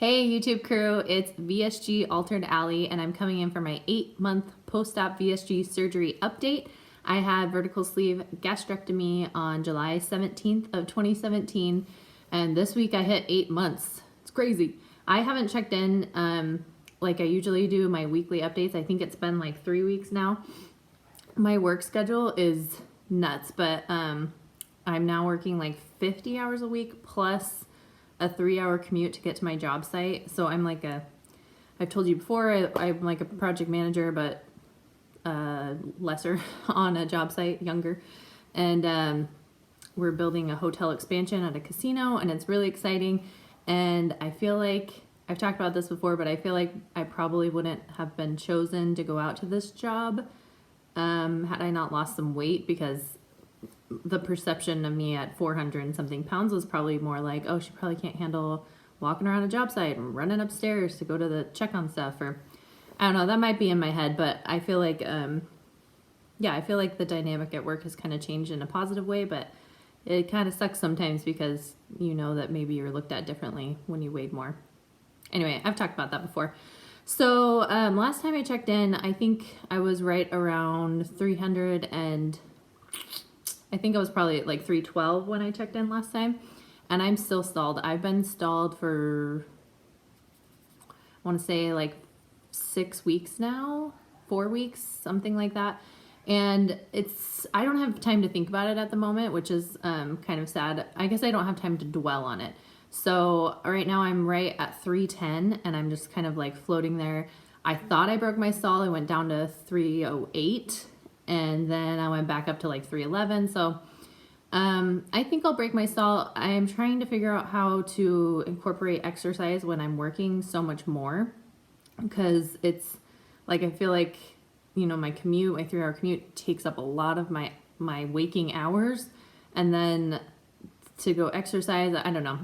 Hey YouTube crew, it's VSG Altered Alley and I'm coming in for my 8-month post-op VSG surgery update. I had vertical sleeve gastrectomy on July 17th of 2017 and this week I hit 8 months. It's crazy. I haven't checked in like I usually do my weekly updates. I think it's been like 3 weeks now. My work schedule is nuts, but I'm now working like 50 hours a week plus a 3-hour commute to get to my job site. So I'm like I've told you before, I'm like a project manager, but lesser on a job site, younger. And we're building a hotel expansion at a casino and it's really exciting. And I feel like, I've talked about this before, but I feel like I probably wouldn't have been chosen to go out to this job had I not lost some weight, because the perception of me at 400 and something pounds was probably more like, oh, she probably can't handle walking around a job site and running upstairs to go to the check on stuff, or I don't know, that might be in my head, but I feel like, I feel like the dynamic at work has kind of changed in a positive way, but it kind of sucks sometimes because you know that maybe you're looked at differently when you weighed more. Anyway, I've talked about that before. So last time I checked in, I think I was right around 300 and I think I was probably like 312 when I checked in last time, and I'm still stalled. I've been stalled for, I want to say like 6 weeks now, 4 weeks, something like that. And I don't have time to think about it at the moment, which is kind of sad. I guess I don't have time to dwell on it. So right now I'm right at 310 and I'm just kind of like floating there. I thought I broke my stall. I went down to 308. And then I went back up to like 311. So I think I'll break my stall. I am trying to figure out how to incorporate exercise when I'm working so much more, because it's like I feel like, you know, my 3-hour commute takes up a lot of my waking hours, and then to go exercise, I don't know.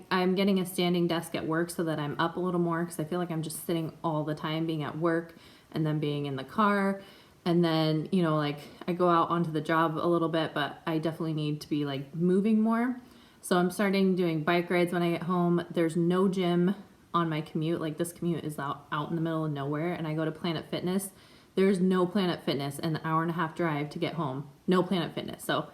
I'm getting a standing desk at work so that I'm up a little more, because I feel like I'm just sitting all the time, being at work and then being in the car. And then, you know, like I go out onto the job a little bit, but I definitely need to be like moving more. So I'm starting doing bike rides when I get home. There's no gym on my commute. Like this commute is out in the middle of nowhere, and I go to Planet Fitness. There's no Planet Fitness, an hour-and-a-half drive to get home. No Planet Fitness. So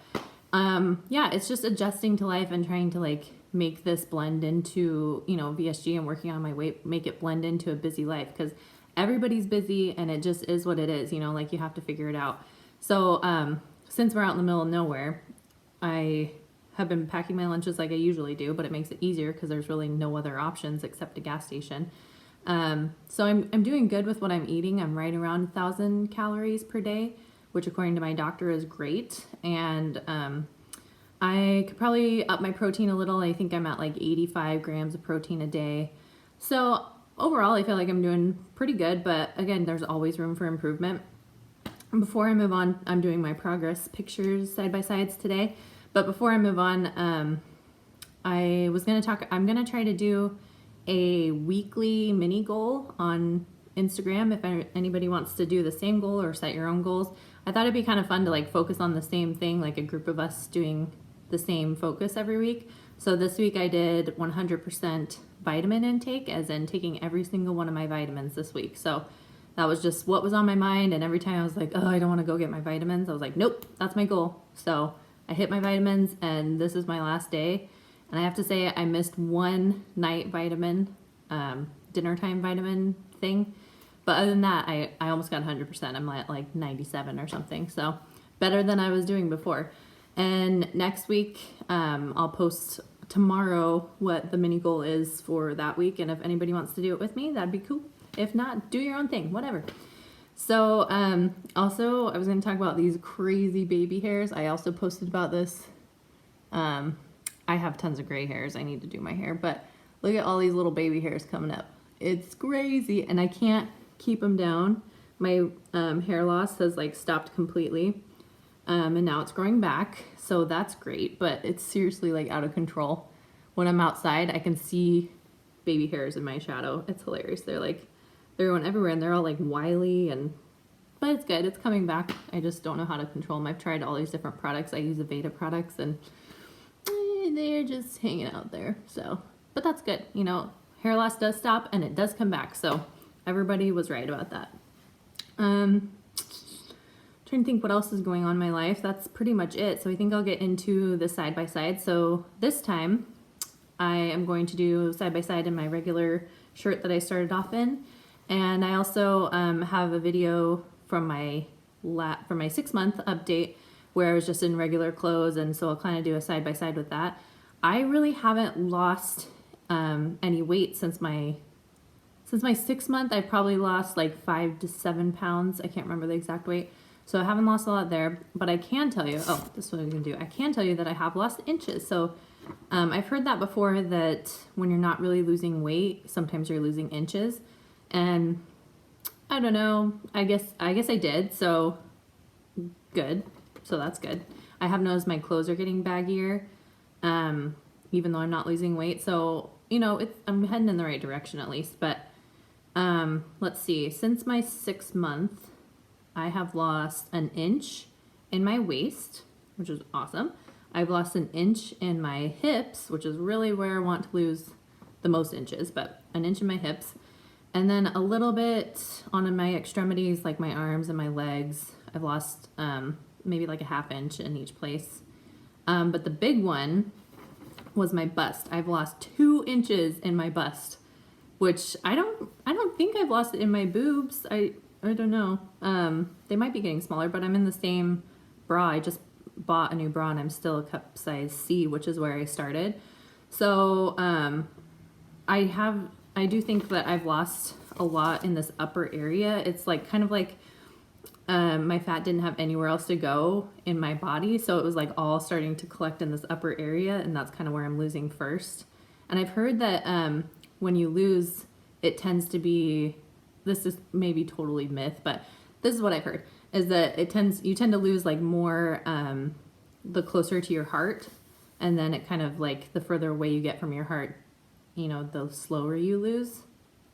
yeah, it's just adjusting to life and trying to like make this blend into, you know, VSG and working on my weight, make it blend into a busy life, because everybody's busy and it just is what it is, you know, like you have to figure it out. So since we're out in the middle of nowhere, I have been packing my lunches like I usually do, but it makes it easier because there's really no other options except a gas station. So I'm doing good with what I'm eating. I'm right around 1,000 calories per day, which according to my doctor is great. And I could probably up my protein a little. I think I'm at like 85 grams of protein a day. So overall, I feel like I'm doing pretty good, but again, there's always room for improvement. Before I move on, I'm doing my progress pictures side-by-sides today. But before I move on, I'm gonna try to do a weekly mini goal on Instagram. If anybody wants to do the same goal or set your own goals, I thought it'd be kind of fun to like focus on the same thing, like a group of us doing the same focus every week. So this week I did 100% vitamin intake, as in taking every single one of my vitamins this week. So that was just what was on my mind, and every time I was like, oh, I don't want to go get my vitamins, I was like, nope, that's my goal. So I hit my vitamins, and this is my last day. And I have to say, I missed one night vitamin, dinner time vitamin thing. But other than that, I almost got 100%. I'm at like 97 or something. So better than I was doing before. And next week, I'll post tomorrow what the mini goal is for that week. And if anybody wants to do it with me, that'd be cool. If not, do your own thing, whatever. So also, I was going to talk about these crazy baby hairs. I also posted about this. I have tons of gray hairs. I need to do my hair. But look at all these little baby hairs coming up. It's crazy. And I can't keep them down. My hair loss has like stopped completely. And now it's growing back, so that's great, but it's seriously like out of control. When I'm outside, I can see baby hairs in my shadow. It's hilarious. They're going everywhere, and they're all like wily, but it's good. It's coming back. I just don't know how to control them. I've tried all these different products. I use the Veda products, and they're just hanging out there. So, but that's good. You know, hair loss does stop and it does come back. So everybody was right about that. Trying to think what else is going on in my life. That's pretty much it. So I think I'll get into the side by side. So this time I am going to do side by side in my regular shirt that I started off in. And I also have a video from my 6-month update where I was just in regular clothes, and so I'll kind of do a side by side with that. I really haven't lost any weight since my 6th month. I probably lost like 5 to 7 pounds. I can't remember the exact weight. So I haven't lost a lot there, but I can tell you, this is what I'm gonna do. I can tell you that I have lost inches. So I've heard that before, that when you're not really losing weight, sometimes you're losing inches. And I don't know, I guess I did, so good. So that's good. I have noticed my clothes are getting baggier, even though I'm not losing weight. So, you know, I'm heading in the right direction at least. But let's see, since my 6th month, I have lost an inch in my waist, which is awesome. I've lost an inch in my hips, which is really where I want to lose the most inches, but an inch in my hips. And then a little bit on my extremities, like my arms and my legs. I've lost maybe like a 1/2 inch in each place. But the big one was my bust. I've lost 2 inches in my bust, which I don't think I've lost it in my boobs. I don't know. They might be getting smaller, but I'm in the same bra. I just bought a new bra and I'm still a cup size C, which is where I started. So I do think that I've lost a lot in this upper area. It's like kind of like my fat didn't have anywhere else to go in my body, so it was like all starting to collect in this upper area, and that's kind of where I'm losing first. And I've heard that when you lose, it tends to be, this is maybe totally myth, but this is what I've heard, is that you tend to lose like more the closer to your heart, and then it kind of like the further away you get from your heart, you know, the slower you lose.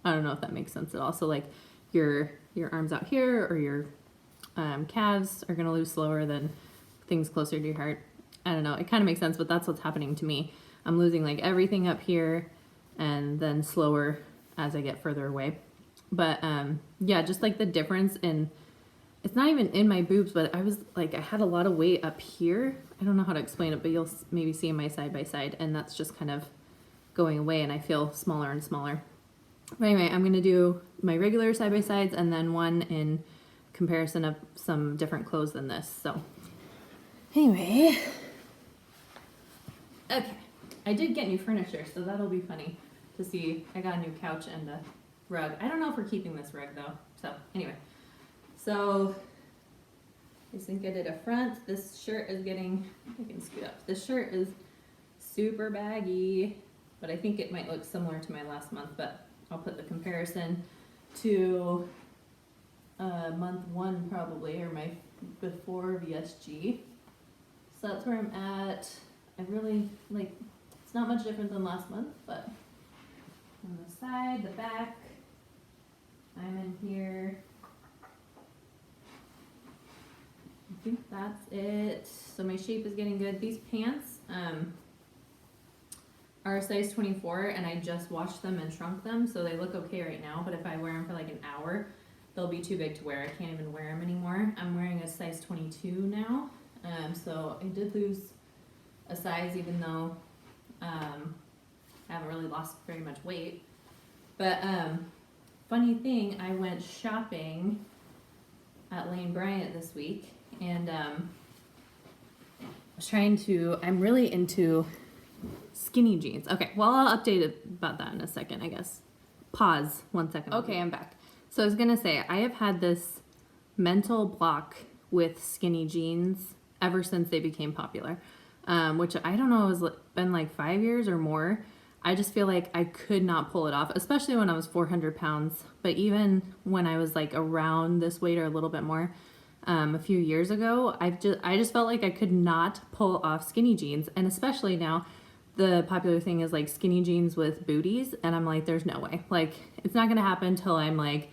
I don't know if that makes sense at all. So like your arms out here or your calves are going to lose slower than things closer to your heart. I don't know. It kind of makes sense, but that's what's happening to me. I'm losing like everything up here and then slower as I get further away. But yeah, just like the difference in, it's not even in my boobs, but I was like, I had a lot of weight up here. I don't know how to explain it, but you'll maybe see in my side by side, and that's just kind of going away, and I feel smaller and smaller. But anyway, I'm going to do my regular side by sides and then one in comparison of some different clothes than this. So anyway, okay, I did get new furniture, so that'll be funny to see. I got a new couch and a rug. I don't know if we're keeping this rug though. So anyway, so I think I did a front. This shirt is getting, I can scoot up. This shirt is super baggy, but I think it might look similar to my last month, but I'll put the comparison to month 1 probably, or my before VSG. So that's where I'm at. I really like, it's not much different than last month, but on the side, the back, I'm in here. I think that's it. So my shape is getting good. These pants are a size 24, and I just washed them and shrunk them, so they look okay right now, but if I wear them for like an hour, they'll be too big to wear. I can't even wear them anymore. I'm wearing a size 22 now, so I did lose a size, even though I haven't really lost very much weight. But funny thing, I went shopping at Lane Bryant this week, and I'm really into skinny jeans. Okay, well, I'll update about that in a second, I guess. Pause 1 second. Okay, I'm back. So I was gonna say, I have had this mental block with skinny jeans ever since they became popular, which I don't know, has been like 5 years or more. I just feel like I could not pull it off, especially when I was 400 pounds. But even when I was like around this weight or a little bit more, a few years ago, I just felt like I could not pull off skinny jeans. And especially now, the popular thing is like skinny jeans with booties, and I'm like, there's no way. Like, it's not gonna happen till I'm like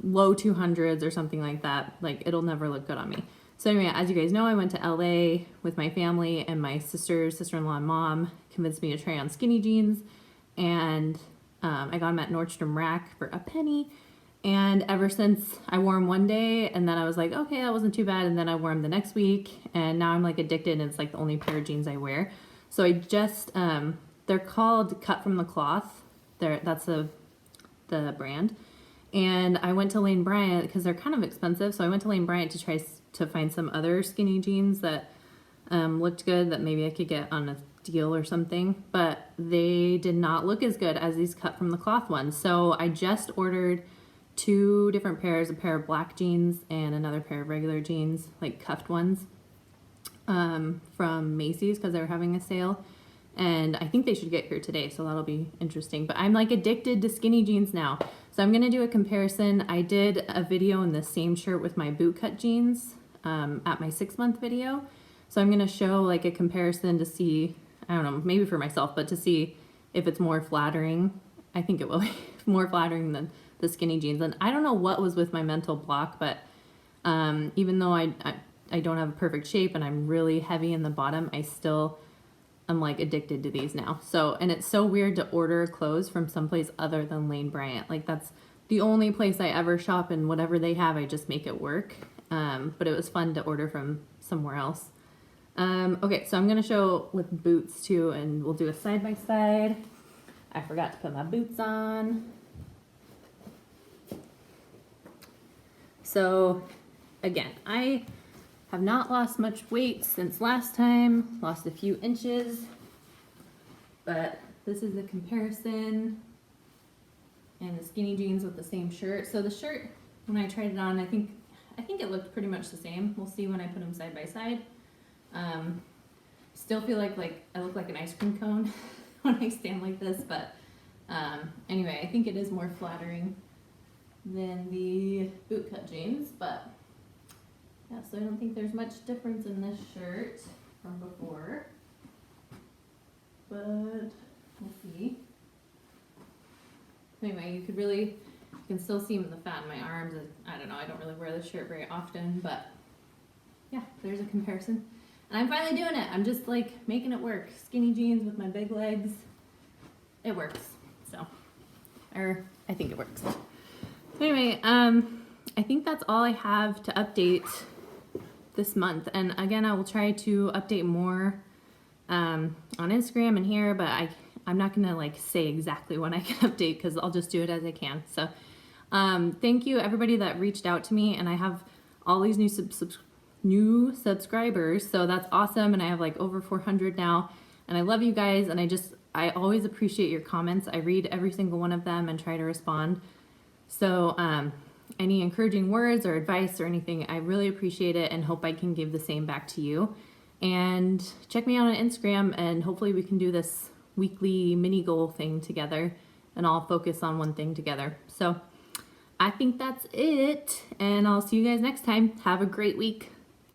low 200s or something like that. Like, it'll never look good on me. So anyway, as you guys know, I went to LA with my family, and my sister-in-law and mom convinced me to try on skinny jeans, and I got them at Nordstrom Rack for a penny. And ever since I wore them one day and then I was like, okay, that wasn't too bad. And then I wore them the next week and now I'm like addicted and it's like the only pair of jeans I wear. So I just, they're called Cut from the Cloth. That's the brand. And I went to Lane Bryant because they're kind of expensive. So I went to Lane Bryant to try to find some other skinny jeans that looked good that maybe I could get on a deal or something. But they did not look as good as these Cut from the Cloth ones. So I just ordered 2 different pairs, a pair of black jeans and another pair of regular jeans, like cuffed ones, from Macy's because they were having a sale. And I think they should get here today, so that'll be interesting. But I'm like addicted to skinny jeans now. So I'm gonna do a comparison. I did a video in the same shirt with my bootcut jeans at my 6-month video. So I'm gonna show like a comparison to see, I don't know, maybe for myself, but to see if it's more flattering. I think it will be more flattering than the skinny jeans. And I don't know what was with my mental block, but even though I don't have a perfect shape and I'm really heavy in the bottom, I'm like addicted to these now. So, and it's so weird to order clothes from someplace other than Lane Bryant. Like that's the only place I ever shop, and whatever they have, I just make it work. But it was fun to order from somewhere else. Okay, so I'm gonna show with boots too, and we'll do a side by side. I forgot to put my boots on. So again, I have not lost much weight since last time, lost a few inches, but this is the comparison and the skinny jeans with the same shirt. So the shirt, when I tried it on, I think it looked pretty much the same. We'll see when I put them side by side. Still feel like I look like an ice cream cone when I stand like this, but anyway, I think it is more flattering than the bootcut jeans, but yeah, so I don't think there's much difference in this shirt from before, but we'll see. Anyway, you can still see the fat in my arms. I don't know, I don't really wear this shirt very often, but yeah, there's a comparison. And I'm finally doing it. I'm just like making it work. Skinny jeans with my big legs. It works. So, or I think it works. Anyway, I think that's all I have to update this month. And again, I will try to update more on Instagram and here, but I'm not gonna like say exactly when I can update because I'll just do it as I can. So thank you everybody that reached out to me, and I have all these new subscribers, so that's awesome. And I have like over 400 now, and I love you guys, and I always appreciate your comments. I read every single one of them and try to respond. So any encouraging words or advice or anything, I really appreciate it and hope I can give the same back to you. And check me out on Instagram, and hopefully we can do this weekly mini goal thing together and all focus on one thing together. So I think that's it, and I'll see you guys next time. Have a great week.